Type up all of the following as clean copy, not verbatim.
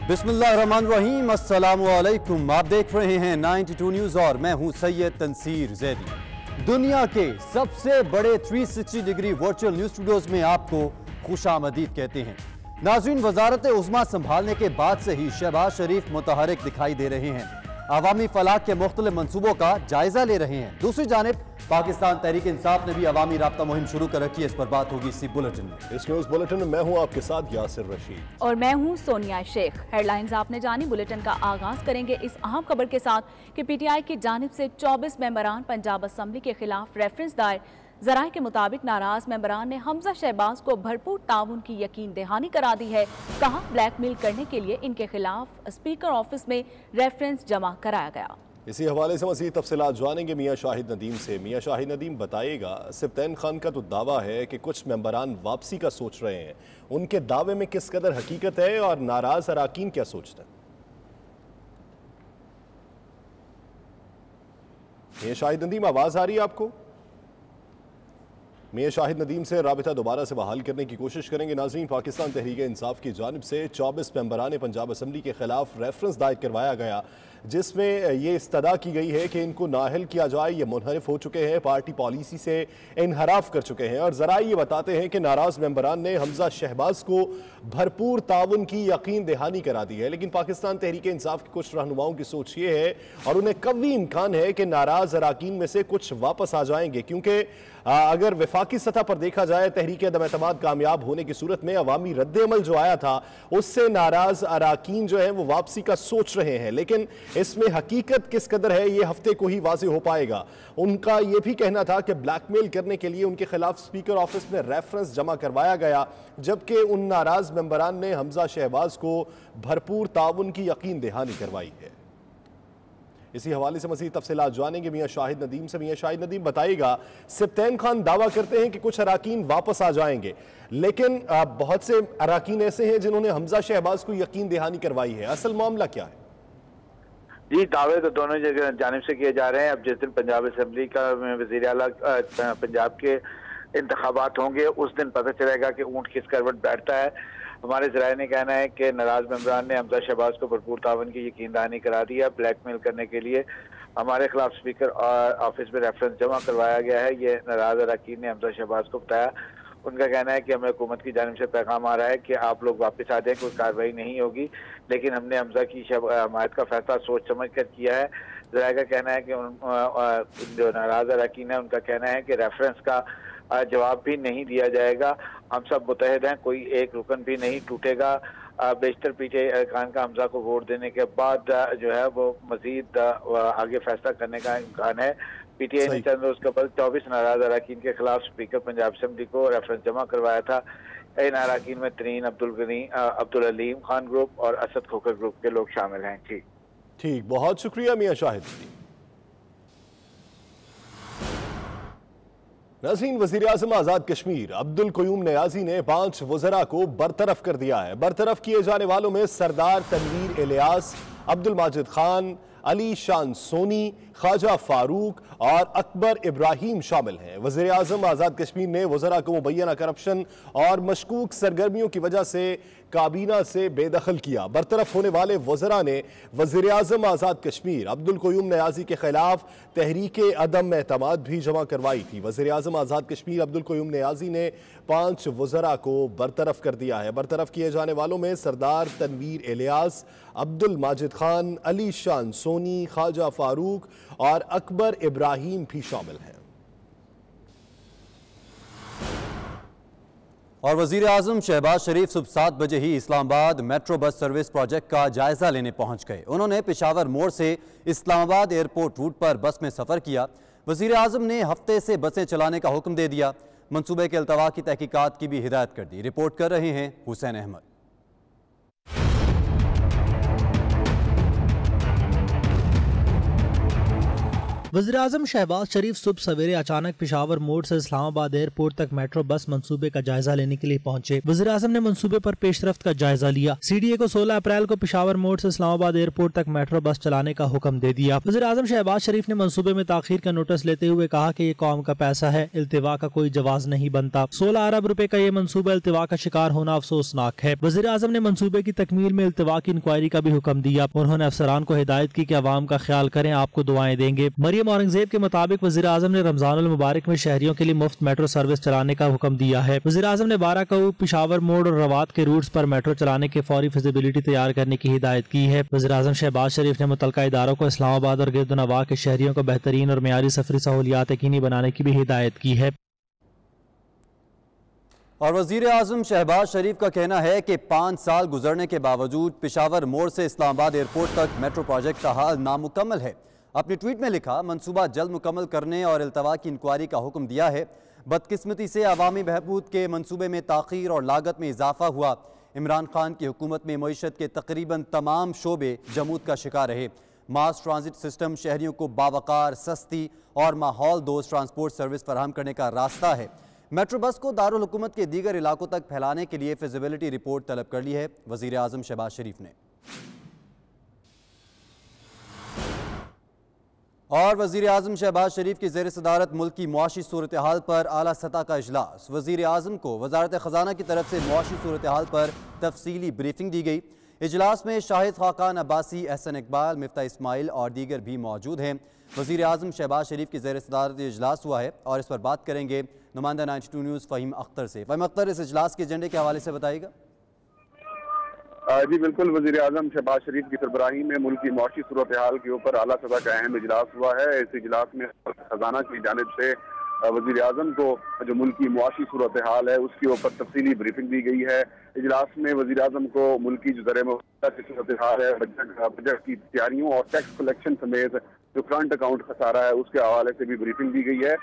बिस्मिल्लाहिर्रहमानिर्रहीम, अस्सलामु अलैकुम। आप देख रहे हैं 92 न्यूज़ और मैं हूं सैयद तंसीर जैदी। दुनिया के सबसे बड़े 360 डिग्री वर्चुअल न्यूज़ स्टूडियोज में आपको खुशामदीद कहते हैं। नाज़रीन, वजारत उज़्मा संभालने के बाद से ही शहबाज शरीफ मुतहरिक दिखाई दे रहे हैं, अवामी फलाह के मुख्तलिफ मंसूबों का जायजा ले रहे हैं। दूसरी जानिब पाकिस्तान तहरीक इंसाफ ने भी अवामी राब्ता मुहिम शुरू कर रखी है। इस पर बात होगी इसी बुलेटिन में। इस न्यूज़ बुलेटिन में मैं हूं आपके साथ यासिर रशीद और मैं हूं सोनिया शेख। हेडलाइंस आपने जानी। बुलेटिन का आगाज करेंगे इस अहम खबर के साथ कि पीटीआई की जानिब से 24 मेंबरान पंजाब असम्बली के खिलाफ रेफरेंस दायर। जराए के मुताबिक नाराज मेंबरान ने हमजा शहबाज को भरपूर ताउन की यकीन दहानी करा दी है। कहा, ब्लैकमेल करने के लिए इनके खिलाफ स्पीकर ऑफिस में रेफरेंस जमा कराया गया। इसी हवाले से मज़ीद तफसीलात जानेंगे मियाँ शाहिद नदीम से। मियाँ शाहिद नदीम बताइएगा, सिब्तैन खान का तो दावा है कि कुछ मेंबरान वापसी का सोच रहे हैं, उनके दावे में किस कदर हकीकत है और नाराज अराकीन क्या सोचते हैं? मियाँ शाहिद नदीम, आवाज़ आ रही है आपको? मियाँ शाहिद नदीम से राबिता दोबारा से बहाल करने की कोशिश करेंगे। नाज़रीन, पाकिस्तान तहरीक इंसाफ की जानिब से 24 मेंबरान पंजाब असम्बली के खिलाफ रेफरेंस दायर करवाया गया, जिसमें ये इस्तदा की गई है कि इनको नाअहल किया जाए। ये मुनहरिफ हो चुके हैं, पार्टी पॉलिसी से इनहराफ कर चुके हैं और ज़राए ये बताते हैं कि नाराज़ मेंबरान ने हमजा शहबाज को भरपूर ताउन की यकीन दहानी करा दी है। लेकिन पाकिस्तान तहरीक इंसाफ के कुछ रहनुमाओं की सोच ये है और उन्हें कभी इम्कान है कि नाराज़ अराकीन में से कुछ वापस आ जाएंगे, क्योंकि अगर वफाकी सतह पर देखा जाए तहरीक अदम एतमाद कामयाब होने की सूरत में अवामी रद्द-ए-अमल जो आया था उससे नाराज अराकीन जो है वो वापसी का सोच रहे हैं। लेकिन इसमें हकीकत किस कदर है ये हफ्ते को ही वाज़ेह हो पाएगा। उनका ये भी कहना था कि ब्लैकमेल करने के लिए उनके खिलाफ स्पीकर ऑफिस में रेफरेंस जमा करवाया गया, जबकि उन नाराज मेंबरान ने हमजा शहबाज को भरपूर ताउन की यकीन दहानी करवाई है। इसी हवाले से मज़ीद तफसीलात जानेंगे मियाँ शाहिद नदीम से। मियाँ शाहिद नदीम, बताइएगा, सिब्तैन खान दावा करते हैं कि कुछ अराकीन वापस आ जाएंगे, लेकिन बहुत से अराकीन ऐसे हैं जिन्होंने हमजा शहबाज को यकीन दहानी करवाई है। असल मामला क्या है? जी, दावे तो दोनों जगह जानिब से किए जा रहे हैं। अब जिस दिन पंजाब असम्बली का वज़ीर आला पंजाब के इंतखाबात होंगे उस दिन पता चलेगा कि ऊँट किस करवट बैठता है। हमारे ज़राए ने कहना है कि नाराज मेंबरान ने हमजा शहबाज को भरपूर ताउन की यकीन दहानी करा दिया। ब्लैकमेल करने के लिए हमारे खिलाफ स्पीकर ऑफिस में रेफरेंस जमा करवाया गया है। ये नाराज अराकीन ने हमजा शहबाज को बताया। उनका कहना है कि हमें हुकूमत की जानिब से पैगाम आ रहा है कि आप लोग वापस आ जाएं, कोई कार्रवाई नहीं होगी, लेकिन हमने हमजा की हमायत का फैसला सोच समझ कर किया है। ज़राए का कहना है कि जो नाराज अराकीन है उनका कहना है कि रेफरेंस का जवाब भी नहीं दिया जाएगा। हम सब मुतहद हैं, कोई एक रुकन भी नहीं टूटेगा। बेशतर पीटीआई अरकान का हमजा को वोट देने के बाद जो है वो मजीद आगे फैसला करने का इम्कान है। पीटीआई ने चंद रोज कबल 24 नाराज अराकीन के खिलाफ स्पीकर पंजाब असम्बली को रेफरेंस जमा करवाया था। इन अराकीन में तरीन, अब्दुल अलीम खान ग्रुप और असद खोखर ग्रुप के लोग शामिल हैं। ठीक, बहुत शुक्रिया मियाँ शाहिद। नाज़रीन, वज़ीर आज़म आज़ाद कश्मीर अब्दुल क़य्यूम नियाज़ी ने 5 वज़रा को बरतरफ कर दिया है। बरतरफ किए जाने वालों में सरदार तनवीर इलियास, अब्दुल माजिद खान, अली शान सोनी, ख्वाजा फारूक और अकबर इब्राहिम शामिल हैं। वज़ीर आज़म आज़ाद कश्मीर ने वज़रा को मुबैना करप्शन और मशकूक सरगर्मियों की वजह से काबीना से बेदखल किया। बरतरफ होने वाले वज़रा ने वज़ीर आज़म आज़ाद कश्मीर अब्दुल क़य्यूम नियाज़ी के खिलाफ तहरीक अदम एतमाद भी जमा करवाई थी। वज़ीर आज़म आज़ाद कश्मीर अब्दुल क़य्यूम नियाज़ी ने 5 वज़रा को बरतरफ कर दिया है। बरतरफ किए जाने वालों में सरदार तनवीर इलियास, अब्दुल माजिद खान, अली शान सोनी, ख्वाजा फारूक और अकबर इब्राहिम भी शामिल हैं। और वज़ीर आज़म शहबाज शरीफ सुबह 7 बजे ही Islamabad metro bus service project का जायजा लेने पहुंच गए। उन्होंने पेशावर मोड़ से इस्लामाबाद एयरपोर्ट रूट पर बस में सफ़र किया। वज़ीर आज़म ने हफ्ते से बसें चलाने का हुक्म दे दिया। मंसूबे के अल्तवा की तहकीकात की भी हिदायत कर दी। रिपोर्ट कर रहे हैं हुसैन अहमद। वज़ीर-ए-आज़म शहबाज शरीफ सुबह सवेरे अचानक पेशावर मोड़ से इस्लामाबाद एयरपोर्ट तक मेट्रो बस मंसूबे का जायजा लेने के लिए पहुंचे। वज़ीर-ए-आज़म ने मंसूबे पर पेशरफ्त का जायजा लिया। CDA को 16 अप्रैल को पेशावर मोड़ से इस्लामाबाद एयरपोर्ट तक मेट्रो बस चलाने का हुक्म दे दिया। वज़ीर-ए-आज़म शहबाज शरीफ ने मंसूबे में ताखीर का नोटिस लेते हुए कहा कि ये कौम का पैसा है, इल्तिवा का कोई जवाज नहीं बनता। 16 अरब रुपए का ये मंसूबा इल्तिवा का शिकार होना अफसोसनाक है। वज़ीर-ए-आज़म ने मंसूबे की तकमील में इल्तिवा की इंक्वायरी का भी हुक्म दिया। उन्होंने अफसरान को हिदायत की कि अवाम का ख्याल करें, आपको दुआएं देंगे। मरियम औरंगजेब के मुताबिक वज़ीर-ए-आज़म ने रमजानुल मुबारक में शहरियों के लिए मुफ्त मेट्रो सर्विस चलाने का हुक्म दिया है। वज़ीर-ए-आज़म ने 12 को पेशावर मोड़ और रवात के रूट्स पर मेट्रो चलाने के फौरी फिजिबिलिटी तैयार करने की हिदायत की है। वज़ीर-ए-आज़म शहबाज शरीफ ने मुतल्लिका इदारों को इस्लामाबाद और गिरदनवाह के शहरियों को बेहतरीन और मेयारी सफरी सहूलियात यकीनी बनाने की भी हिदायत की है। और वज़ीर-ए-आज़म शहबाज शरीफ का कहना है कि 5 साल गुजरने के बावजूद पेशावर मोड़ से इस्लामाबाद एयरपोर्ट तक मेट्रो प्रोजेक्ट का हाल नामुकम्मल है। अपनी ट्वीट में लिखा, मंसूबा जल्द मुकम्मल करने और इल्तवा की इंक्वायरी का हुक्म दिया है। बदकिस्मती से अवामी बहबूद के मंसूबे में ताख़ीर और लागत में इजाफा हुआ। इमरान खान की हुकूमत में मईशत के तकरीबन तमाम शोबे जमूद का शिकार रहे। मास ट्रांजिट सिस्टम शहरियों को बावकार, सस्ती और माहौल दोस्त ट्रांसपोर्ट सर्विस फराहम करने का रास्ता है। मेट्रो बस को दारुल हुकूमत के दीगर इलाकों तक फैलाने के लिए फिजिबिलिटी रिपोर्ट तलब कर ली है वज़ीर-ए-आज़म शहबाज शरीफ ने। और वज़ीर-ए-आज़म शहबाज शरीफ की ज़ेर सदारत मुल्क की मुआशी सूरत हाल पर आला सतह का इजलास। वज़ीर-ए-आज़म को वज़ारत ख़ज़ाना की तरफ से मुआशी सूरत हाल पर तफसीली ब्रीफिंग दी गई। इजलास में शाहिद खाकान अब्बासी, एहसन इकबाल, मिफ्ता इस्माइल और दीगर भी मौजूद हैं। वज़ीर-ए-आज़म शहबाज शरीफ की ज़ेर सदारत इजलास हुआ है और इस पर बात करेंगे नुमाइंदा 92 न्यूज़ फ़हीम अख्तर से। फ़हीम अख्तर, इस इजलास के एजेंडे के हवाले से बताइएगा। जी बिल्कुल, वज़ीर-ए-आज़म शहबाज शरीफ की सरबराही में मुल्क की मुआशी सूरत हाल के ऊपर आला सतह का अहम इजलास हुआ है। इस इजलास में खजाना की जानिब से वज़ीर-ए-आज़म को जो मुल्क की मुआशी सूरत हाल है उसके ऊपर तफसीली ब्रीफिंग दी गई है। इजलास में वज़ीर-ए-आज़म को मुल्क की जो सूरत हाल है, बजट की तैयारियों और टैक्स कलेक्शन समेत जो करंट अकाउंट खसारा है उसके हवाले से भी ब्रीफिंग दी गई है।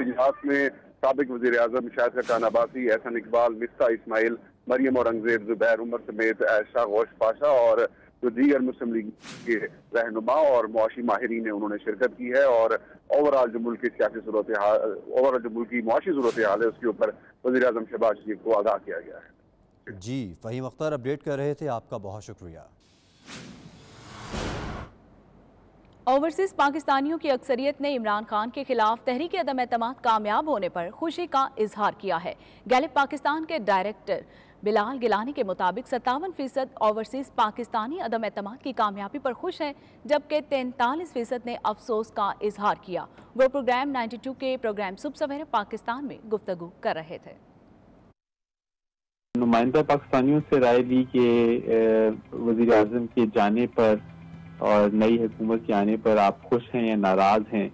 इजलास में साबिक वज़ीर-ए-आज़म शाहिद खाकान अब्बासी, एहसन इकबाल, मिफ्ता इस्माइल, मरियम औरंगजेब, जुबैर उमर समेत आयशा गौश पाशा और जो दीगर मुस्लिम लीग के रहनुमा और मुआशी माहिरीन ने उन्होंने शिरकत की है। और ओवरऑल जो मुल्क की सियासी सूरत हाल, ओवरऑल जो मुल्क की मुआशी सूरत हाल है उसके ऊपर वज़ीर-ए-आज़म शहबाज शरीफ को आगाह किया गया है। जी, फ़हीम अख्तर अपडेट कर रहे थे, आपका बहुत शुक्रिया। ओवरसीज पाकिस्तानियों की अक्सरियत ने इमरान खान के खिलाफ तहरीक अदम एतमाद कामयाब होने पर खुशी का इजहार किया है। गैलिप पाकिस्तान के डायरेक्टर बिलाल गिलानी के मुताबिक 57% ओवरसीज पाकिस्तानी अदम एतमाद की कामयाबी पर खुश हैं, जबकि 43% ने अफसोस का इजहार किया। वो प्रोग्राम 92 के प्रोग्राम सुबह सवेरे पाकिस्तान में गुफ्तगू कर रहे थे। नुमाइंदा पाकिस्तानियों से राय ली कि वज़ीर-ए-आज़म के जाने पर और नई हुकूमत के आने पर आप खुश हैं या नाराज हैं,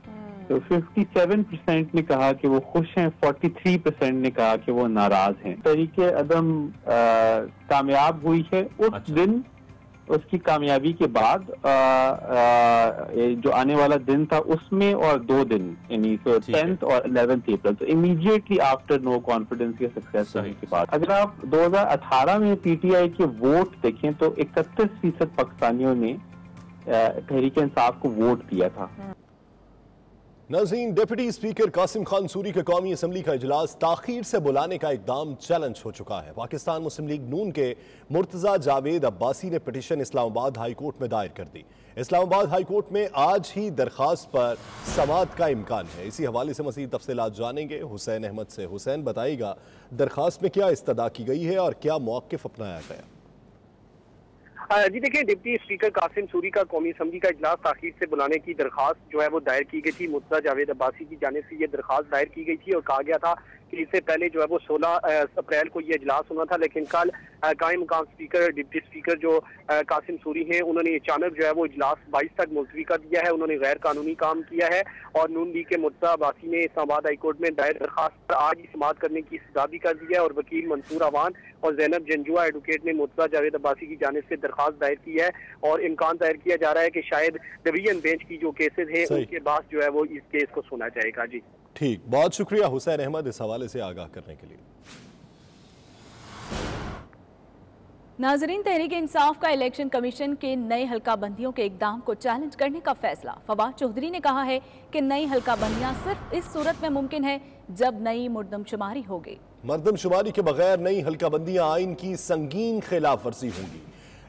तो 57% ने कहा कि वो खुश हैं, 43% ने कहा कि वो नाराज हैं। तरीके अदम कामयाब हुई है उस दिन, उसकी कामयाबी के बाद जो आने वाला दिन था उसमें और 2 दिन यानी 10th और 11th अप्रैल, तो इमीडिएटली आफ्टर नो कॉन्फिडेंस या सक्सेस होने के बाद। अगर आप 2018 में PTI के वोट देखें तो 31% पाकिस्तानियों ने तहरीक इंसाफ को वोट दिया था। नाज़रीन, डिप्टी स्पीकर कासिम खान सूरी के कौमी असम्बली का इजलास ताखीर से बुलाने का इकदाम चैलेंज हो चुका है। पाकिस्तान मुस्लिम लीग नून के मुर्तज़ा जावेद अब्बासी ने पिटीशन इस्लामाबाद हाई कोर्ट में दायर कर दी। इस्लामाबाद हाई कोर्ट में आज ही दरखास्त पर समाअत का इम्कान है। इसी हवाले से मज़ीद तफसीलात जानेंगे हुसैन अहमद से। हुसैन, बताइएगा दरखास्त में क्या इस्तदा की गई है और क्या मौक़िफ़ अपनाया गया? जी देखिए, डिप्टी स्पीकर कासिम सूरी का कौमी असम्बली का इजलास ताखीर से बुलाने की दरखास्त जो है वो दायर की गई थी। मुर्तज़ा जावेद अब्बासी की जानिब से ये दरखास्त दायर की गई थी और कहा गया था कि इससे पहले जो है वो 16 अप्रैल को ये इजलास होना था, लेकिन कल कायम मुकाम स्पीकर डिप्टी स्पीकर जो कासिम सूरी हैं उन्होंने अचानक जो है वो इजलास 22 तक मुलतवी कर दिया है। उन्होंने गैर कानूनी काम किया है और नून लीग के मुर्तज़ा अब्बासी ने इस्लामाबाद हाई कोर्ट में दायर दरखास्त पर आज ही समाअत करने की सजा भी कर दी है। और वकील मंसूर अवान और जैनब जंजुआ एडवोकेट ने मुर्तज़ा जावेद अब्बासी की जानिब से दरखास्त दायर की है और इम्कान दायर किया जा रहा है कि शायद डिवीजन बेंच की जो केसेस हैं उनके बाद जो है वो इस केस को सुना जाएगा। जी ठीक, बहुत शुक्रिया हुसैन अहमद इस हवाले से आगाह करने के लिए। नाजरीन, तहरीक इंसाफ का इलेक्शन कमीशन के नई हल्का बंदियों के इकदाम को चैलेंज करने का फैसला। फवाद चौधरी ने कहा है कि नई हल्का बंदियां सिर्फ इस सूरत में मुमकिन है जब नई मर्दमशुमारी होगी। मर्दमशुमारी के बगैर नई हल्का बंदियां आइन की संगीन खिलाफ वर्जी होंगी।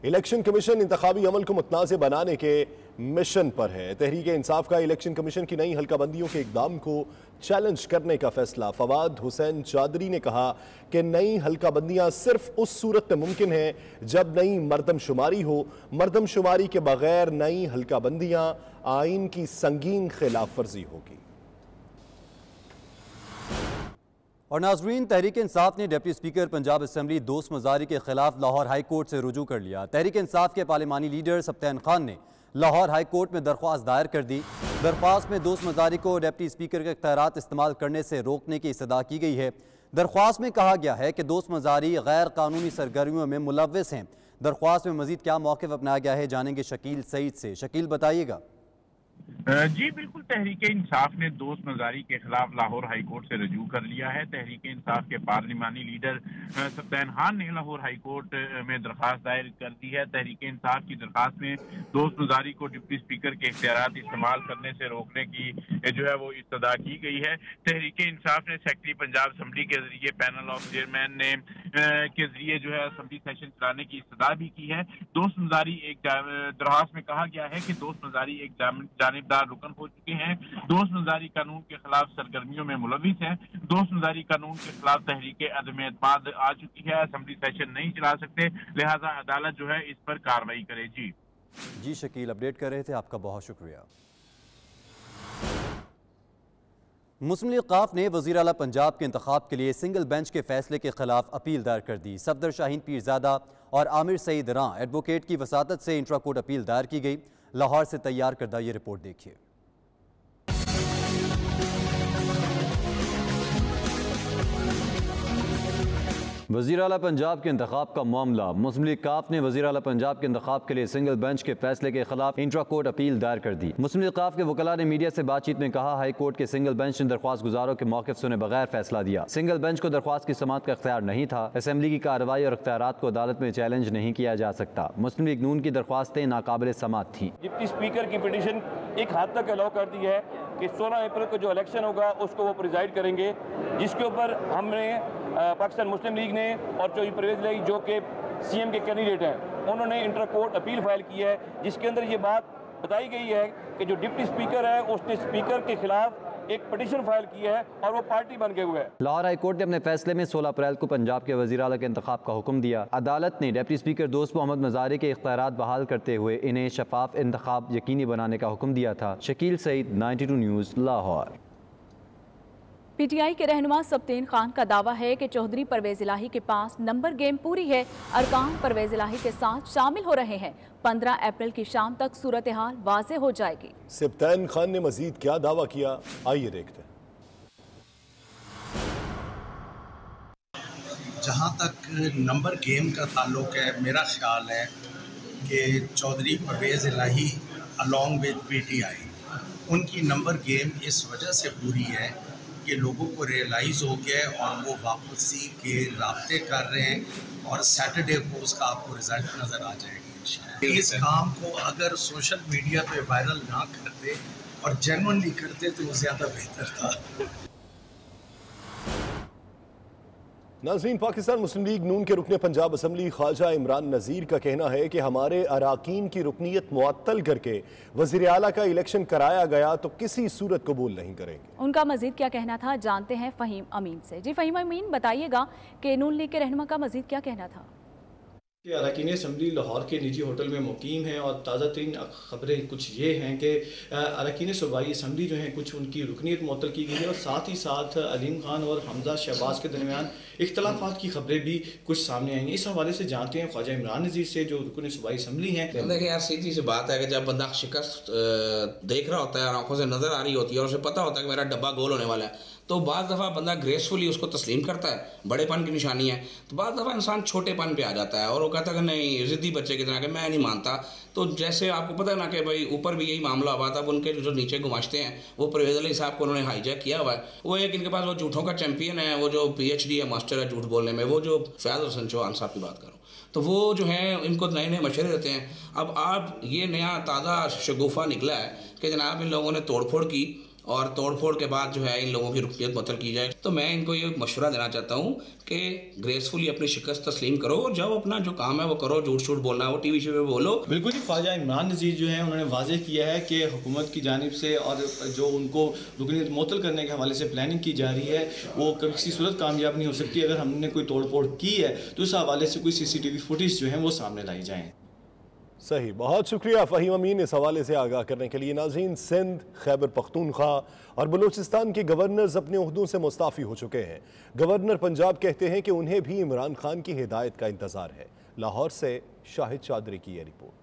इलेक्शन कमीशन इंतखाबी अमल को मुतनाज़ बनाने के मिशन पर है। तहरीक इंसाफ का इलेक्शन कमीशन की नई हल्का बंदियों के इकदाम को चैलेंज करने का फैसला। फवाद हुसैन चौधरी ने कहा कि नई हल्का बंदियां सिर्फ उस सूरत में मुमकिन है जब नई मर्दमशुमारी हो। मर्दमशुमारी के बगैर नई हल्का बंदियां आइन की संगीन खिलाफ वर्जी होगी। और नाजरीन, तहरीक इंसाफ ने डिप्टी स्पीकर पंजाब असम्बली दोस्त मजारी के खिलाफ लाहौर हाई कोर्ट से रुजू कर लिया। तहरीक इंसाफ के पार्लिमानी लीडर सप्तान खान ने लाहौर हाई कोर्ट में दरख्वास्त दायर कर दी। दरख्वास्त में दोस्त मजारी को डिप्टी स्पीकर के इख्तियारात इस्तेमाल करने से रोकने की इस्तदा की गई है। दरख्वास्त में कहा गया है कि दोस्त मजारी गैर कानूनी सरगर्मियों में मुलव्विस हैं। दरख्वास्त में मजीद क्या मौक़िफ़ अपनाया गया है, जानेंगे शकील सईद से। शकील, बताइएगा। जी बिल्कुल, तहरीक इंसाफ ने दोस्त मजारी के खिलाफ लाहौर हाई कोर्ट से रजू कर लिया है। तहरीक इंसाफ के पार्लिमानी लीडर सप्तान खान ने लाहौर हाई कोर्ट में दरख्वास्त दायर कर दी है। तहरीक इंसाफ की दरख्वास्त में दोस्त मजारी को डिप्टी स्पीकर के इख्तियारात इस्तेमाल करने से रोकने की जो है वो इस्तदा की गई है। तहरीक इंसाफ ने सेक्रेटरी पंजाब असम्बली के जरिए पैनल ऑफ चेयरमैन ने के जरिए जो है असम्बली सेशन चलाने की इस्तदा भी की है। दोस्त मजारी एक दरख्वास्त में कहा गया है कि दोस्त मजारी एक जानिबदार रुकन हो चुके हैं। दोस्त मजारी कानून के खिलाफ सरगर्मियों में मुलविस है। दोस्त मजारी कानून के खिलाफ तहरीक अदम एतमाद आ चुकी है। असम्बली सेशन नहीं चला सकते, लिहाजा अदालत जो है इस पर कार्रवाई करे। जी शकील, अपडेट कर रहे थे, आपका बहुत शुक्रिया। मुस्लिम लीग काफ ने वज़ीर आला पंजाब के इंतखाब के लिए सिंगल बेंच के फैसले के खिलाफ अपील दायर कर दी। सफदर शाहीन पीरजादा और आमिर सईद रां एडवोकेट की वसातत से इंट्रा कोर्ट अपील दायर की गई। लाहौर से तैयार करदा ये रिपोर्ट देखिए। वज़ीर आला पंजाब के इंतखाब का मामला। मुस्लिम लीग काफ ने वज़ीर आला पंजाब के इंतखाब के लिए सिंगल बेंच के फैसले के खिलाफ इंट्रा कोर्ट अपील दायर कर दी। मुस्लिम लीग काफ के वकला ने मीडिया से बातचीत में कहा, हाई कोर्ट के सिंगल बेंच ने दरख्वास्त गुजारों के मौक़िफ़ सुने बगैर फैसला दिया। सिंगल बेंच को दरख्वास्त की समाअत का इख्तियार नहीं था। असेंबली की कार्रवाई और इख्तियारात को अदालत में चैलेंज नहीं किया जा सकता। मुस्लिम लीग नून की दरख्वास्तें नाकाबिल समाअत थी। डिप्टी स्पीकर की पिटीशन एक हद तक अलाउ कर दी है कि 16 अप्रैल को जो इलेक्शन होगा उसको वो प्रिजाइड करेंगे, जिसके ऊपर हमने पाकिस्तान मुस्लिम लीग ने और जो परवेज लीग जो कि सीएम के कैंडिडेट हैं उन्होंने इंटर कोर्ट अपील फाइल की है, जिसके अंदर ये बात बताई गई है कि जो डिप्टी स्पीकर है उसने स्पीकर के खिलाफ एक पिटीशन फाइल की है और वो पार्टी बन गए हुए है। लाहौर हाई कोर्ट ने अपने फैसले में 16 अप्रैल को पंजाब के वज़ीर आला के इंतखाब का हुक्म दिया। अदालत ने डिप्टी स्पीकर दोस्त मोहम्मद मजारी के इख्तियारात बहाल करते हुए इन्हें शफाफ इंतखाब यकीनी बनाने का हुक्म दिया था। शकील सईद, 92 न्यूज़, लाहौर। पीटीआई के रहनुमा सप्तान खान का दावा है कि चौधरी परवेज इलाही के पास नंबर गेम पूरी है। अरकान परवेज इलाही के साथ शामिल हो रहे हैं। 15 अप्रैल की शाम तक सूरत हाल वाज़े हो जाएगी। सप्तान खान ने मजीद क्या दावा किया, आइए देखते हैं। जहाँ तक नंबर गेम का ताल्लुक है, मेरा ख्याल है कि चौधरी परवेज इलाही अलॉन्ग विद पीटीआई उनकी नंबर गेम इस वजह से पूरी है कि लोगों को रियलाइज़ हो गया और वो वापसी के राब्ते कर रहे हैं और सैटरडे को उसका आपको रिजल्ट नज़र आ जाएगा। इस काम को अगर सोशल मीडिया पे वायरल ना करते और जेन्युइनली करते तो वो ज़्यादा बेहतर था। नाज़रीन, पाकिस्तान मुस्लिम लीग नून के रुकने पंजाब असम्बली ख्वाजा इमरान नज़ीर का कहना है कि हमारे अराकीन की रुकनीत मुअत्तल करके वज़ीर आला का इलेक्शन कराया गया तो किसी सूरत कबूल नहीं करेंगे। उनका मजीद क्या कहना था, जानते हैं फ़हीम अमीन से। जी फ़हीम अमीन, बताइएगा कि नून लीग के रहनुमा का मजीद क्या कहना था। कि अरकान असम्बली लाहौर के निजी होटल में मुकीम है और ताज़ा तरीन ख़बरें कुछ ये हैं कि अरकान सूबाई असम्बली जो हैं कुछ उनकी रुकनीत मुअत्तल की गई है और साथ ही साथ अलीम खान और हमजा शहबाज के दरमियान इख्तलाफात की खबरें भी कुछ सामने आई हैं। इस हवाले से जानते हैं ख्वाजा इमरान नज़ीर से जो रुकन सूबाई असम्बली हैं। देखिए यार, सीधी सी बात है कि जब बंदा शिकस्त देख रहा होता है, आंखों से नज़र आ रही होती है और उसे पता होता है कि मेरा डब्बा गोल होने वाला है, तो बाज़ दफ़ा बंदा ग्रेसफुली उसको तस्लीम करता है, बड़ेपन की निशानी है। तो बाज़ दफ़ा इंसान छोटेपन पे आ जाता है और वो कहता है कि नहीं, ज़िद्दी बच्चे की तरह कि मैं नहीं मानता। तो जैसे आपको पता है ना कि भाई ऊपर भी यही मामला हुआ था, उनके जो नीचे गुमाश्ते हैं वो परवेज़ अली साहब को उन्होंने हाईजैक किया हुआ है। वो एक इनके पास वो झूठों का चैंपियन है, वो जो PhD है, मास्टर है झूठ बोलने में, वो जो फयाज हसन चौहान साहब की बात करूँ, तो वो जो है इनको नए नए मशवरे देते हैं। अब आप ये नया ताज़ा शगुफा निकला है कि जनाब इन लोगों ने तोड़फोड़ की और तोड़फोड़ के बाद जो है इन लोगों की रुकनीत मुअत्तल की जाए। तो मैं इनको ये मशवरा देना चाहता हूँ कि ग्रेसफुली अपनी शिकस्त तस्लीम करो और जब अपना जो काम है वो करो, झूठ छूट बोलना है वो टीवी शो पे बोलो। बिल्कुल जी, ख्वाजा इमरान नज़ीर जो है उन्होंने वाजे किया है कि हुकूमत की जानिब से और जो उनको रुकनीत मुअत्तल करने के हवाले से प्लानिंग की जा रही है वो किसी सूरत कामयाब नहीं हो सकती। अगर हमने कोई तोड़फोड़ की है तो उस हवाले से कोई CCTV फुटेज जो है वो सामने लाई जाए। सही, बहुत शुक्रिया फ़हीम अमीन इस हवाले से आगाह करने के लिए। नाज़रीन, सिंध, खैबर पख्तूनख्वा और बलूचिस्तान के गवर्नर्स अपने ओहदों से मुस्ताफ़ी हो चुके हैं। गवर्नर पंजाब कहते हैं कि उन्हें भी इमरान खान की हिदायत का इंतज़ार है। लाहौर से शाहिद चौधरी की यह रिपोर्ट।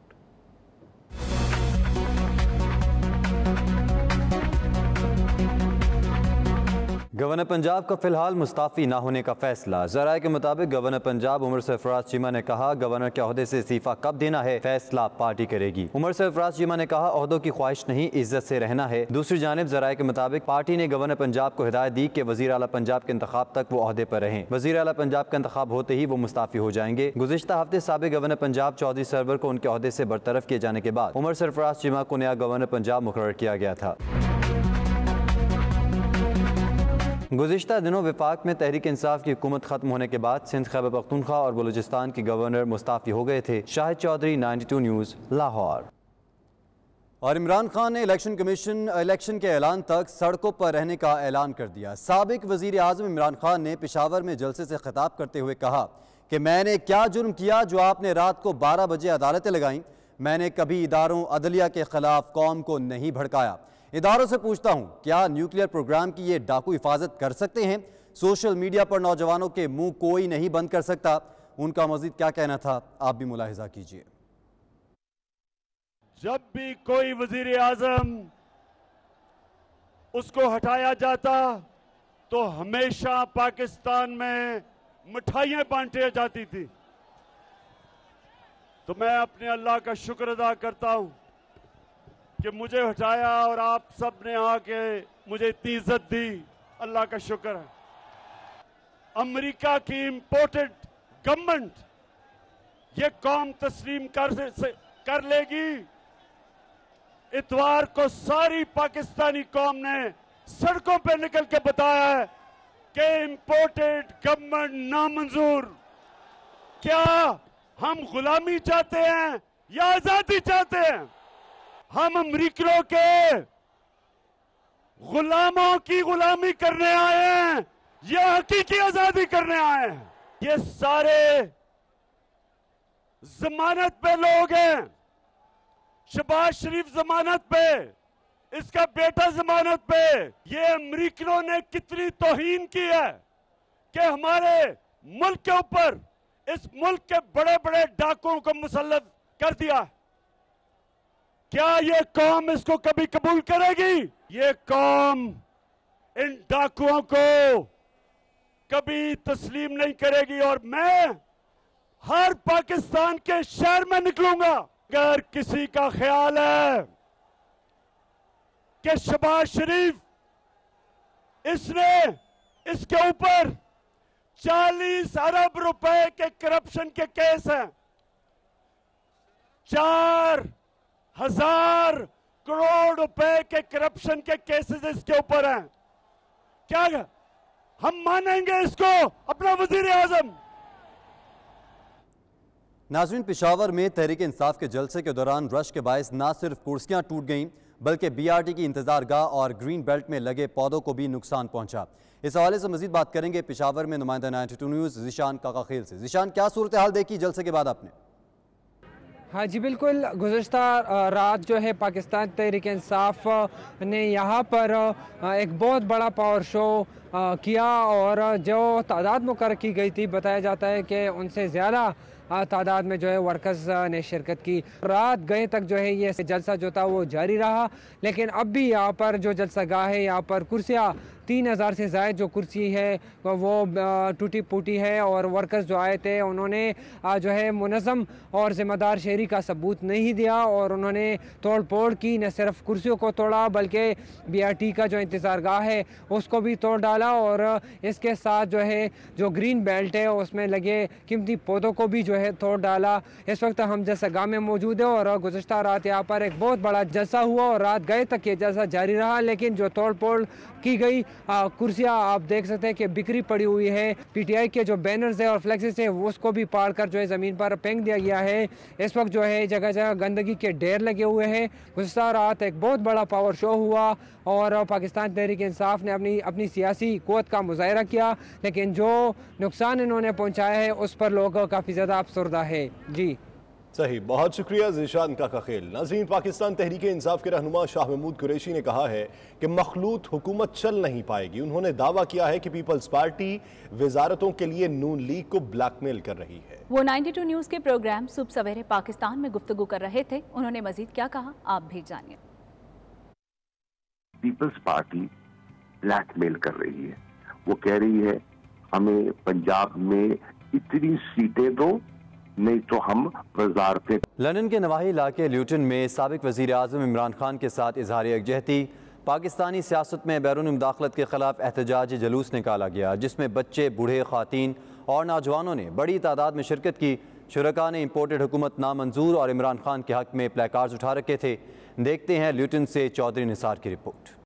गवर्नर पंजाब का फिलहाल मुस्ताफ़ी ना होने का फैसला। ज़राए के मुताबिक गवर्नर पंजाब उमर सरफराज चीमा ने कहा गवर्नर के ओहदे से इस्तीफ़ा कब देना है फैसला पार्टी करेगी। उमर सरफराज चीमा ने कहा ओहदों की ख्वाहिश नहीं, इज्जत से रहना है। दूसरी जानिब ज़राए के मुताबिक पार्टी ने गवर्नर पंजाब को हिदायत दी कि वज़ीर आला पंजाब के इंतखाब तक वो ओहदे पर रहें। वज़ीर आला पंजाब का इंतखाब होते ही वो मुस्ताफ़ी हो जाएंगे। गुज़िश्ता हफ्ते साबिक़ गवर्नर पंजाब चौधरी सरवर को उनके ओहदे से बरतरफ किए जाने के बाद उमर सरफराज चीमा को नया गवर्नर पंजाब मुकर्रर किया गया था। गुज़िश्ता दिनों विफाक में तहरीक इंसाफ की हुकूमत खत्म होने के बाद सिंध, खैबर पख्तूनख्वा और बलूचिस्तान के गवर्नर मुस्ताफ़ी हो गए थे। शाहिद चौधरी, 92 न्यूज़, लाहौर। और इमरान खान ने इलेक्शन कमीशन इलेक्शन के ऐलान तक सड़कों पर रहने का ऐलान कर दिया। साबिक वज़ीर आज़म इमरान खान ने पेशावर में जलसे से खिताब करते हुए कहा कि मैंने क्या जुर्म किया जो आपने रात को 12 बजे अदालतें लगाईं। मैंने कभी इदारों अदलिया के खिलाफ कौम को नहीं भड़काया। इदारों से पूछता हूं क्या न्यूक्लियर प्रोग्राम की ये डाकू हिफाजत कर सकते हैं। सोशल मीडिया पर नौजवानों के मुंह कोई नहीं बंद कर सकता। उनका मजीद क्या कहना था आप भी मुलाहिजा कीजिए। जब भी कोई वजीर आजम उसको हटाया जाता तो हमेशा पाकिस्तान में मिठाइयां बांटी जाती थी। तो मैं अपने अल्लाह का शुक्र अदा करता हूं कि मुझे हटाया और आप सब ने आके मुझे इतनी इज्जत दी, अल्लाह का शुक्र है। अमेरिका की इंपोर्टेड गवर्नमेंट ये कौम तस्लीम कर लेगी। इतवार को सारी पाकिस्तानी कौम ने सड़कों पे निकल के बताया है कि इंपोर्टेड गवर्नमेंट नामंजूर। क्या हम गुलामी चाहते हैं या आजादी चाहते हैं? हम अमरीकियों के गुलामों की गुलामी करने आए हैं या हकीकी आजादी करने आए हैं? ये सारे जमानत पे लोग हैं। शहबाज शरीफ जमानत पे, इसका बेटा जमानत पे। ये अमरीकियों ने कितनी तौहीन की है कि हमारे मुल्क के ऊपर इस मुल्क के बड़े बड़े डाकुओं को मुसल्लत कर दिया। क्या ये कौम इसको कभी कबूल करेगी? ये कौम इन डाकुओं को कभी तस्लीम नहीं करेगी। और मैं हर पाकिस्तान के शहर में निकलूंगा। अगर किसी का ख्याल है कि शहबाज शरीफ इसके ऊपर 40 अरब रुपए के करप्शन के केस हैं, 4,000 करोड़ रुपए के करप्शन के केसेस इसके ऊपर हैं, क्या हम मानेंगे इसको अपना वजीर आजम? नाज़रीन, पेशावर में तहरीक इंसाफ के जलसे के दौरान रश के बायस न सिर्फ कुर्सियां टूट गईं बल्कि BRT की इंतजारगाह और ग्रीन बेल्ट में लगे पौधों को भी नुकसान पहुंचा। इस हवाले से मजीद बात करेंगे पेशावर में नुमाइंदा 92 न्यूज़ ज़ीशान काकाखेल से। ज़ीशान, क्या सूरत हाल देखी जलसे के बाद आपने? हाँ जी बिल्कुल, गुज़श्ता रात जो है पाकिस्तान तहरीक इंसाफ ने यहाँ पर एक बहुत बड़ा पावर शो किया और जो तादाद मुकर्रर की गई थी बताया जाता है कि उनसे ज़्यादा तादाद में जो है वर्कर्स ने शिरकत की। रात गए तक जो है ये जलसा जो था वो जारी रहा, लेकिन अब भी यहाँ पर जो जलसागाह है यहाँ पर कुर्सियाँ 3000 से ज़ायद जो कुर्सी है वो टूटी फूटी है और वर्कर्स जो आए थे उन्होंने जो है मुनज़्ज़म और ज़िम्मेदार शहरी का सबूत नहीं दिया और उन्होंने तोड़ फोड़ की। न सिर्फ कुर्सियों को तोड़ा बल्कि BRT का जो इंतज़ारगाह है उसको भी तोड़ डाला। डाला और इसके साथ जो है जो ग्रीन बेल्ट है उसमें लगे कीमती पौधों को भी जो है तोड़ डाला। इस वक्त हम जैसा गाँव में मौजूद है और गुज़श्ता रात यहाँ पर एक बहुत बड़ा जलसा हुआ और रात गए तक ये जलसा जारी रहा, लेकिन जो तोड़ फोड़ की गई कुर्सियाँ आप देख सकते हैं कि बिखरी पड़ी हुई है। पीटीआई के जो बैनर्स है और फ्लेक्सेस है उसको भी पाड़ कर जो है ज़मीन पर फेंक दिया गया है। इस वक्त जो है जगह जगह गंदगी के ढेर लगे हुए हैं। गुज़श्ता रात एक बहुत बड़ा पावर शो हुआ और पाकिस्तान तहरीक इंसाफ ने अपनी सियासी क़ुव्वत का मुज़ाहिरा किया, लेकिन जो नुकसान इन्होंने पहुँचाया है उस पर लोग काफ़ी ज़्यादा अफसरदा है। जी सही, बहुत शुक्रिया ज़ीशान काका खेल। नाज़रीन, पाकिस्तान तहरीक इंसाफ के रहनुमा शाह महमूद कुरैशी ने कहा है कि मखलूत हुकूमत चल नहीं पाएगी। उन्होंने दावा किया है कि पीपल्स पार्टी वजारतों के लिए नून लीग को ब्लैकमेल कर रही है। वो 92 न्यूज़ के प्रोग्राम सुबह सवेरे पाकिस्तान में गुफ्तगू कर रहे थे। उन्होंने मजीद क्या कहा, आप भी जानिए। पीपल्स पार्टी ब्लैकमेल कर रही है। वो कह रही है हमें पंजाब में इतनी सीटें दो, नहीं तो हम वजारतें। लंदन के नवाही इलाके ल्यूटन में साबिक वज़ीर आज़म इमरान खान के साथ इजहार यकजहती। पाकिस्तानी सियासत में बैरून मुदाखलत के खिलाफ एहतजाजी जुलूस निकाला गया, जिसमें बच्चे, बूढ़े, ख़वातीन और नौजवानों ने बड़ी तादाद में शिरकत की। शुरका ने इम्पोर्टेड हुकूमत नामंजूर और इमरान खान के हक में प्लेकार्ड्स उठा रखे थे। देखते हैं ल्यूटन से चौधरी निसार की रिपोर्ट।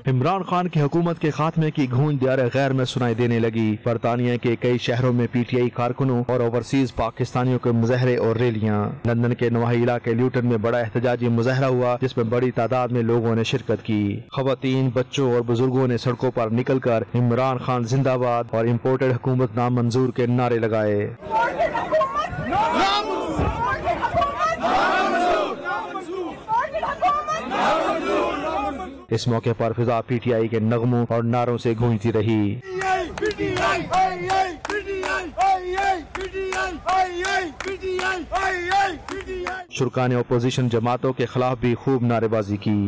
इमरान खान की हुकूमत के खात्मे की गूंज दियार गैर में सुनाई देने लगी। बरतानिया के कई शहरों में पीटीआई कारकुनों और ओवरसीज पाकिस्तानियों के मुजाहरे और रैलियां। लंदन के नवाही इलाके ल्यूटन में बड़ा एहतजाजी मुजाहरा हुआ, जिसमें बड़ी तादाद में लोगों ने शिरकत की। खवातीन, बच्चों और बुजुर्गों ने सड़कों पर निकल कर इमरान खान जिंदाबाद और इम्पोर्टेड हुकूमत नामंजूर के नारे लगाए। इस मौके पर फिजा पीटीआई के नगमों और नारों से गूंजती रही। शुरका ने अपोजिशन जमातों के खिलाफ भी खूब नारेबाजी की।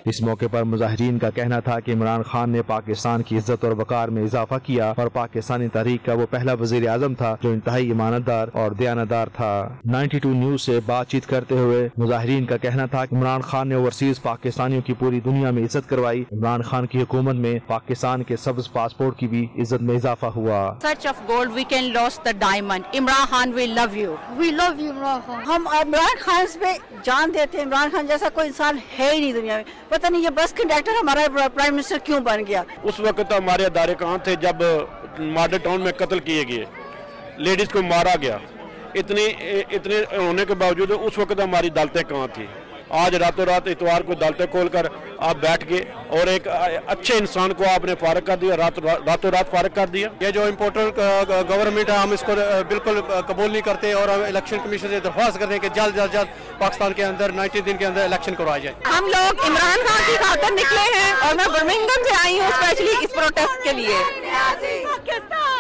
इस मौके पर मुजाहिरीन का कहना था कि इमरान खान ने पाकिस्तान की इज्जत और वकार में इजाफा किया और पाकिस्तानी तारीख का वो पहला वजीर आजम था जो इंतहाई ईमानतदार और दयानतदार था। 92 न्यूज से बातचीत करते हुए मुजाहिरीन का कहना था कि इमरान खान ने ओवरसीज पाकिस्तानियों की पूरी दुनिया में इज्जत करवाई। इमरान खान की हुकूमत में पाकिस्तान के सब्ज पासपोर्ट की भी इज्जत में इजाफा हुआ। Search of gold, we can lose the diamond. Imran Khan, we love you. We love you, Imran Khan. हम इमरान खान पे जान देते हैं। इमरान खान जैसा कोई इंसान है ही नहीं दुनिया में। पता नहीं ये बस कंडक्टर हमारा प्राइम मिनिस्टर क्यों बन गया। उस वक्त तो हमारे अदारे कहाँ थे जब मॉडल टाउन में कत्ल किए गए, लेडीज को मारा गया। इतने होने के बावजूद उस वक्त हमारी अदालतें कहाँ थी। आज रातों रात इतवार को अदालतें खोलकर आप बैठ गए और एक अच्छे इंसान को आपने फारग कर दिया, रातों रात फारग कर दिया। ये जो इम्पोर्टर गवर्नमेंट है हम इसको बिल्कुल कबूल नहीं करते और इलेक्शन कमीशन से दरख्वास्त करते हैं कि जल्द से जल्द पाकिस्तान के अंदर 90 दिन के अंदर इलेक्शन करवाया जाए। हम लोग इमरान खान की खातिर निकले हैं और मैं बर्मिंघम से आई हूँ स्पेशली इस प्रोटेस्ट के लिए।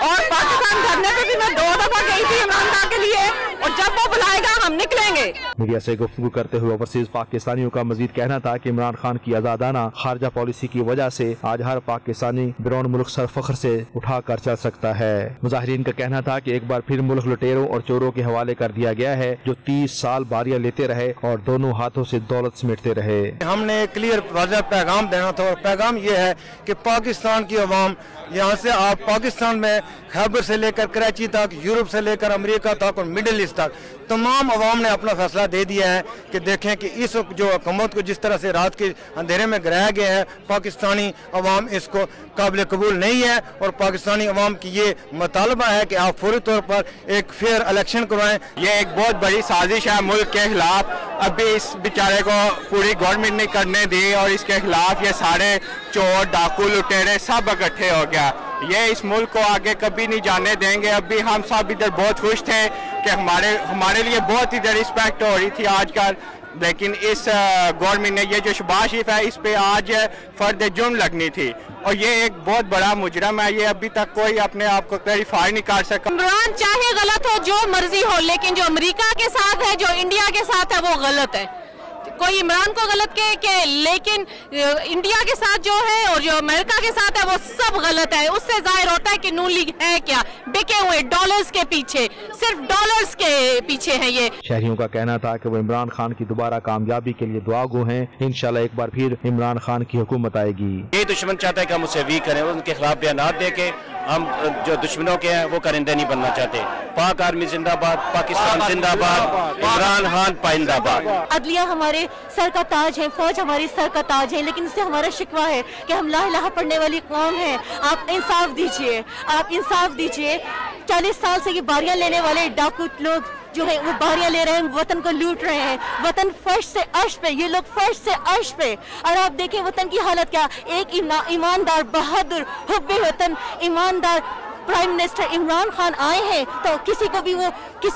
और पाकिस्तान धरने पे भी मैं 2 दफा गई थी इमरान खान के लिए और जब वो बुलाएगा हम निकलेंगे। मीडिया से गुफ्तगू करते हुए ओवरसीज पाकिस्तानियों का मजीद कहना था कि इमरान खान की आजादाना खारजा पॉलिसी की वजह से आज हर पाकिस्तानी बैरून मुल्क सर फख्र से उठा कर चल सकता है। मुजाहिरीन का कहना था कि एक बार फिर मुल्क लुटेरों और चोरों के हवाले कर दिया गया है जो 30 साल बारियां लेते रहे और दोनों हाथों से दौलत समेटते रहे। हमने क्लियर वाज़ेह पैगाम देना था और पैगाम ये है कि पाकिस्तान की अवाम यहाँ से आप पाकिस्तान में खैबर से लेकर कराची तक, यूरोप से लेकर अमेरिका तक और मिडिल ईस्ट तक तमाम अवाम ने अपना फैसला दे दिया है कि देखें कि इस जो हुकूमत को जिस तरह से रात के अंधेरे में गिराया गया है, पाकिस्तानी अवाम इसको काबिल कबूल नहीं है और पाकिस्तानी अवाम की ये मुतालबा है कि आप फौरी तौर पर एक फेयर इलेक्शन करवाएं। ये एक बहुत बड़ी साजिश है मुल्क के खिलाफ। अभी इस बेचारे को पूरी गवर्नमेंट ने करने दी और इसके खिलाफ ये सारे चोर, डाकू, लुटेरे सब इकट्ठे हो गया। ये इस मुल्क को आगे कभी नहीं जाने देंगे। अभी हम सब इधर बहुत खुश थे कि हमारे लिए बहुत इधर रिस्पेक्ट हो रही थी आजकल, लेकिन इस गवर्नमेंट ने ये जो शहबाज शरीफ है इस पे आज फर्द जुर्म लगनी थी और ये एक बहुत बड़ा मुजरम है। ये अभी तक कोई अपने आप को क्लैरिफाई नहीं कर सका। इमरान चाहे गलत हो, जो मर्जी हो, लेकिन जो अमेरिका के साथ है, जो इंडिया के साथ है वो गलत है। कोई इमरान को गलत कहे लेकिन इंडिया के साथ जो है और जो अमेरिका के साथ है वो सब गलत है। उससे जाहिर होता है कि नून लीग है क्या, बिके हुए डॉलर्स के पीछे, सिर्फ डॉलर्स के पीछे है ये। शहरियों का कहना था कि वो इमरान खान की दोबारा कामयाबी के लिए दुआगो हैं। इंशाल्लाह एक बार फिर इमरान खान की हुकूमत आएगी। ये दुश्मन चाहता है कि हम उसे वीक करें, उनके खिलाफ बयान दे के हम जो दुश्मनों के हैं वो करिंदे नहीं बनना चाहते। पाक आर्मी जिंदाबाद, पाकिस्तान जिंदाबाद, इमरान खान पाइंदाबाद। अदलिया हमारे सर का ताज है, फौज हमारी सर का ताज है, लेकिन इससे हमारा शिकवा है कि हम ला इलाहा पढ़ने वाली कौम है। आप इंसाफ दीजिए, आप इंसाफ दीजिए। 40 साल से ये बारियां लेने वाले डाकू लोग जो है वो बारियां ले रहे हैं, वतन को लूट रहे हैं। वतन फर्श से अर्श पे, ये लोग फर्श से अर्श पे। और आप देखें वतन की हालत क्या, एक ईमानदार बहादुर हुब्बे वतन ईमानदार प्राइम मिनिस्टर इमरान खान आए हैं तो किसी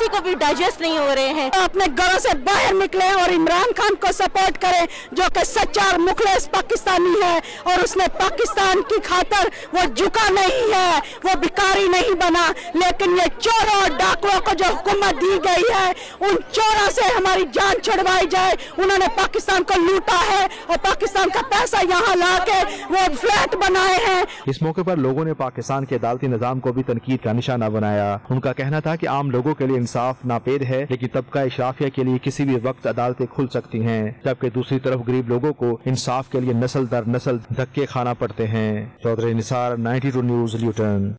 को भी डाइजेस्ट नहीं हो रहे हैं। तो अपने घरों से बाहर निकले और इमरान खान को सपोर्ट करें जो कि सच्चा और मुखलिस पाकिस्तानी है और उसने पाकिस्तान की खातर वो झुका नहीं है, वो भिखारी नहीं बना। लेकिन ये चोरों और डाकुओं को जो हुकूमत दी गई है, उन चोरों से हमारी जान छुड़वाई जाए। उन्होंने पाकिस्तान को लूटा है और पाकिस्तान का पैसा यहाँ ला के वो फ्लैट बनाए हैं। इस मौके पर लोगों ने पाकिस्तान के अदालती निजाम को भी तनकीद का निशाना बनाया। उनका कहना था कि आम लोगों के लिए इंसाफ नापेद है, लेकिन तबका इशराफिया के लिए किसी भी वक्त अदालतें खुल सकती हैं, जबकि दूसरी तरफ गरीब लोगों को इंसाफ के लिए नस्ल दर नस्ल धक्के खाना पड़ते हैं। Chaudhry Nisar, 92 news, Luton.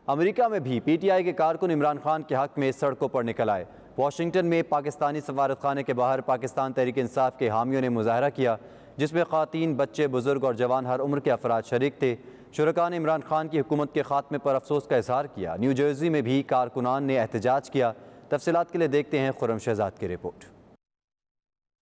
America में भी पीटीआई के कारकुन इमरान खान के हक में सड़कों पर निकल आए। वाशिंगटन में पाकिस्तानी सफारतखाने के बाहर पाकिस्तान तहरीक इंसाफ के हामियों ने मुजाहरा किया, जिसमें ख़वातीन, बच्चे, बुजुर्ग और जवान हर उम्र के अफराद शरीक थे। शुरका ने इमरान खान की हुकूमत के खात्मे पर अफसोस का इजहार किया। न्यू जर्सी में भी कारकुनान ने एहतजाज किया। तफसीलात के लिए देखते हैं खुर्रम शहजाद की रिपोर्ट।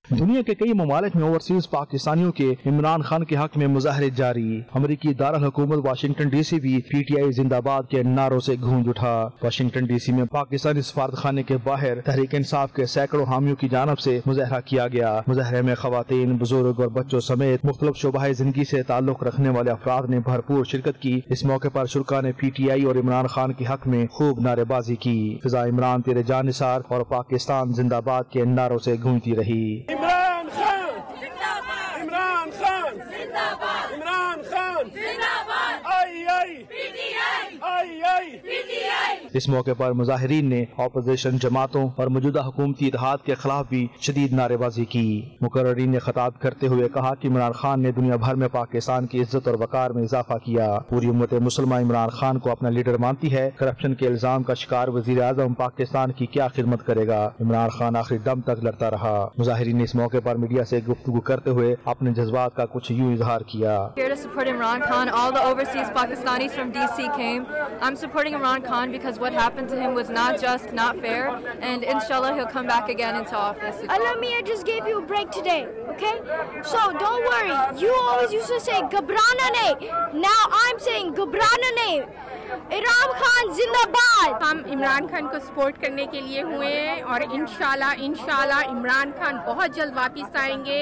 दुनिया के कई ममालिक में ओवरसीज पाकिस्तानियों के इमरान खान के हक में मुजाहरे जारी। अमरीकी दारुल हुकूमत वाशिंगटन डीसी भी पीटीआई जिंदाबाद के नारों से गूंज उठा। वाशिंगटन डीसी में पाकिस्तानी सफारतखाने के बाहर तहरीक इंसाफ के सैकड़ों हामियों की जानब से मुजाहरा किया गया। मुजाहरे में खवातीन, बुजुर्ग और बच्चों समेत मुख्तलिफ शोबाए जिंदगी से ताल्लुक रखने वाले अफराद ने भरपूर शिरकत की। इस मौके पर शुरका ने पीटीआई और इमरान खान के हक में खूब नारेबाजी की। फिजा इमरान तेरे जान निसार और पाकिस्तान जिंदाबाद के नारों से गूंजती रही। इमरान खान जिंदाबाद, इमरान खान जिंदाबाद, इमरान खान जिंदाबाद, आई आई पीटीआई, आई आई पीटीआई। इस मौके पर मुजाहिरीन ने ऑपोजिशन जमातों और मौजूदा हुकूमती इत्तेहाद के खिलाफ भी शदीद नारेबाजी की। मुकर्ररीन ने खिताब करते हुए कहा कि इमरान खान ने दुनिया भर में पाकिस्तान की इज्जत और वकार में इजाफा किया। पूरी उम्मत मुसलमान इमरान खान को अपना लीडर मानती है। करप्शन के इल्जाम का शिकार वजीर आजम पाकिस्तान की क्या खिदमत करेगा। इमरान खान आखिरी दम तक लड़ता रहा। मुजाहिरीन ने इस मौके पर मीडिया से गुफ्तगू करते हुए अपने जज्बात का कुछ यूं इजहार किया। Here to support Imran Khan. All the overseas Pakistanis from DC came. I'm supporting Imran Khan because what happened to him was not just, not fair, and inshallah he'll come back again into office. Allah Mia just gave you a break today, okay? So don't worry. You always used to say Gabrana nahi. Now I'm saying Gabrana nahi. Imran Khan जिंदाबाद। हम इमरान खान को support करने के लिए हुए हैं और इंशाल्लाह इमरान खान बहुत जल्द वापस आएंगे।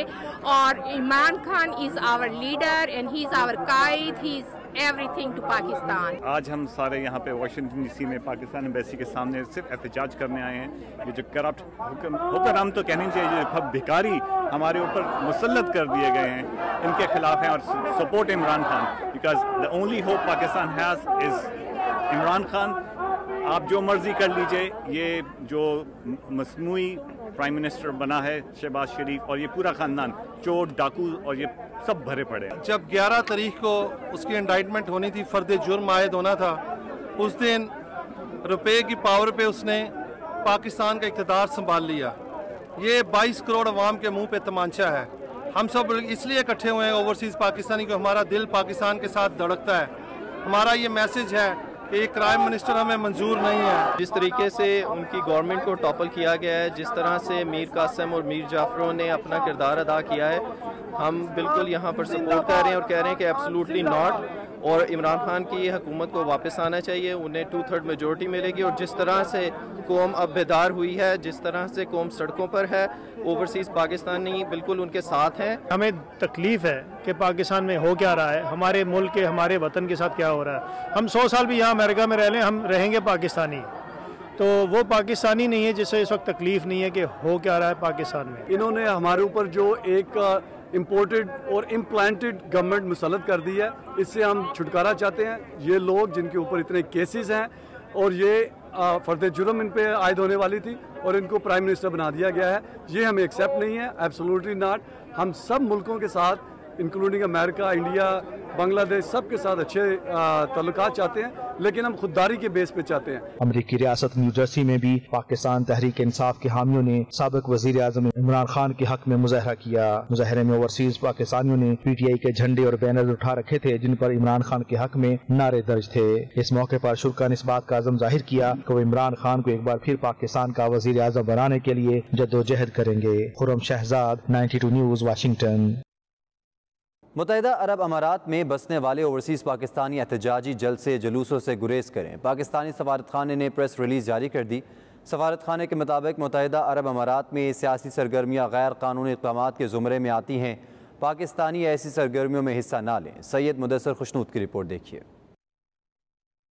और Imran Khan is our leader and he is our कायद, he is everything to Pakistan. आज हम सारे यहाँ पे वाशिंगटन डीसी में पाकिस्तान एम्बेसी के सामने सिर्फ एहतजाज करने आए हैं। ये जो करप्ट हुक्मरान तो कहनी चाहिए, जो भिखारी हमारे ऊपर मुसल्लत कर दिए गए हैं, इनके खिलाफ हैं और support Imran Khan, because the only hope Pakistan has is Imran Khan. आप जो मर्जी कर लीजिए, ये जो मसनूई प्राइम मिनिस्टर बना है शहबाज शरीफ और ये पूरा खानदान चोर, डाकू और ये सब भरे पड़े। जब 11 तारीख को उसकी इंडाइटमेंट होनी थी, फर्द जुर्म आयद होना था, उस दिन रुपए की पावर पे उसने पाकिस्तान का इक़्तिदार संभाल लिया। ये 22 करोड़ अवाम के मुंह पे तमांचा है। हम सब इसलिए इकट्ठे हुए हैं ओवरसीज़ पाकिस्तानी को, हमारा दिल पाकिस्तान के साथ धड़कता है। हमारा ये मैसेज है कि एक प्राइम मिनिस्टर हमें मंजूर नहीं है। जिस तरीके से उनकी गवर्नमेंट को टॉपल किया गया है, जिस तरह से मीर कासिम और मीर जाफरों ने अपना किरदार अदा किया है, हम बिल्कुल यहाँ पर सपोर्ट कर रहे हैं और कह रहे हैं कि एब्सोल्युटली नॉट। और इमरान खान की हुकूमत को वापस आना चाहिए, उन्हें 2/3 मेजोरिटी मिलेगी। और जिस तरह से कौम अब बेदार हुई है, जिस तरह से कौम सड़कों पर है, ओवरसीज़ पाकिस्तानी बिल्कुल उनके साथ हैं। हमें तकलीफ़ है कि पाकिस्तान में हो क्या रहा है, हमारे मुल्क के, हमारे वतन के साथ क्या हो रहा है। हम 100 साल भी यहाँ अमेरिका में रह लें, हम रहेंगे पाकिस्तानी। तो वो पाकिस्तानी नहीं है जिसे इस वक्त तकलीफ नहीं है कि हो क्या रहा है पाकिस्तान में। इन्होंने हमारे ऊपर जो एक इम्पोर्टेड और इम्प्लांटेड गवर्नमेंट मुसल्लत कर दी है, इससे हम छुटकारा चाहते हैं। ये लोग जिनके ऊपर इतने केसेस हैं और ये फर्द जुर्म इन पे आयद होने वाली थी और इनको प्राइम मिनिस्टर बना दिया गया है, ये हमें एक्सेप्ट नहीं है, एब्सोल्युटली नॉट। हम सब मुल्कों के साथ इंक्लूडिंग अमेरिका, इंडिया, बांग्लादेश, सबके साथ अच्छे ताल्लुकात चाहते हैं, लेकिन हम खुददारी के बेस पे चाहते हैं। अमरीकी रियासत न्यू जर्सी में भी पाकिस्तान तहरीक इंसाफ के हामियों ने साबिक वजीर आजम इमरान खान के हक में मुजाहरा किया। मुजाहरे में ओवरसीज पाकिस्तानियों ने PTI के झंडे और बैनर उठा रखे थे जिन पर इमरान खान के हक में नारे दर्ज थे। इस मौके पर शुरा ने इस बात का अज़म जाहिर किया कि वो इमरान खान को एक बार फिर पाकिस्तान का वजीर आजम बनाने के लिए जद्दोजहद करेंगे। Khurram Shahzad, 92 news, Washington. मुत्तहिदा अरब अमारात में बसने वाले ओवरसीज़ पाकिस्तानी एहतजाजी जल्द से जुलूसों से गुरेज करें। पाकिस्तानी सफारत खाने ने प्रेस रिलीज़ जारी कर दी। सफारत खाने के मुताबिक मुत्तहिदा अरब अमारात में सियासी सरगर्मियाँ गैर कानूनी इक़दामात के ज़ुमरे में आती हैं। पाकिस्तानी ऐसी सरगर्मियों में हिस्सा ना लें। सैयद मुदस्सर खुशनूद की रिपोर्ट देखिए।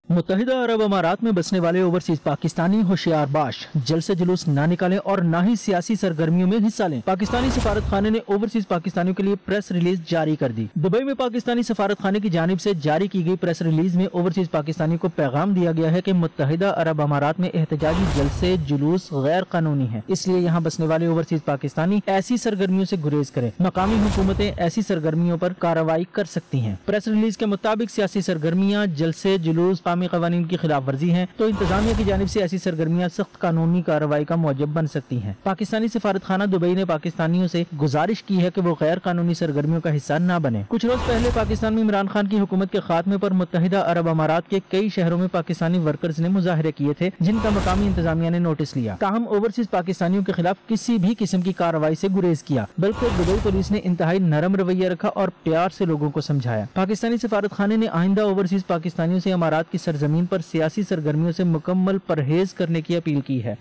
मुत्तहिदा अरब अमारात में बसने वाले ओवरसीज पाकिस्तानी होशियार बाश, जल्द से जुलूस ना निकालें और ना ही सियासी सरगर्मियों में हिस्सा लें। पाकिस्तानी सफारत खाने ने ओवरसीज पाकिस्तानियों के लिए प्रेस रिलीज जारी कर दी। दुबई में पाकिस्तानी सफारत खाने की जानिब से जारी की गई प्रेस रिलीज में ओवरसीज पाकिस्तानियों को पैगाम दिया गया है कि मुत्तहिदा अरब अमारात में एहतजाजी जल्द से जुलूस गैर कानूनी है, इसलिए यहाँ बसने वाले ओवरसीज पाकिस्तानी ऐसी सरगर्मियों से गुरेज करें। मकामी हुकूमतें ऐसी सरगर्मियों पर कार्रवाई कर सकती हैं। प्रेस रिलीज के मुताबिक सियासी सरगर्मियाँ, जल्द से जुलूस, कवानीन की खिलाफ वर्जी है तो इंतजामिया की जानिब से ऐसी सरगर्मियां सख्त कानूनी कार्रवाई का मौजब बन सकती हैं। पाकिस्तानी सफारत खाना दुबई ने पाकिस्तानियों से गुजारिश की है कि वो गैर कानूनी सरगर्मियों का हिस्सा न बने। कुछ रोज पहले पाकिस्तान में इमरान खान की हुकूमत के खात्मे पर मुत्तहिदा अरब अमारात के कई शहरों में पाकिस्तानी वर्कर्स ने मुजाहरे किए थे, जिनका मकामी इंतजामिया ने नोटिस लिया। ताहम ओवरसीज पाकिस्तानियों के खिलाफ किसी भी किस्म की कार्रवाई से गुरेज किया, बल्कि दुबई पुलिस ने इंतहाई नरम रवैया रखा और प्यार से लोगों को समझाया। पाकिस्तानी सफारत खाने ने आइंदा ओवरसीज पाकिस्तानियों से अमारात की सरजमीन पर सियासी सरगर्मियों से मुकम्मल परहेज करने की अपील की है।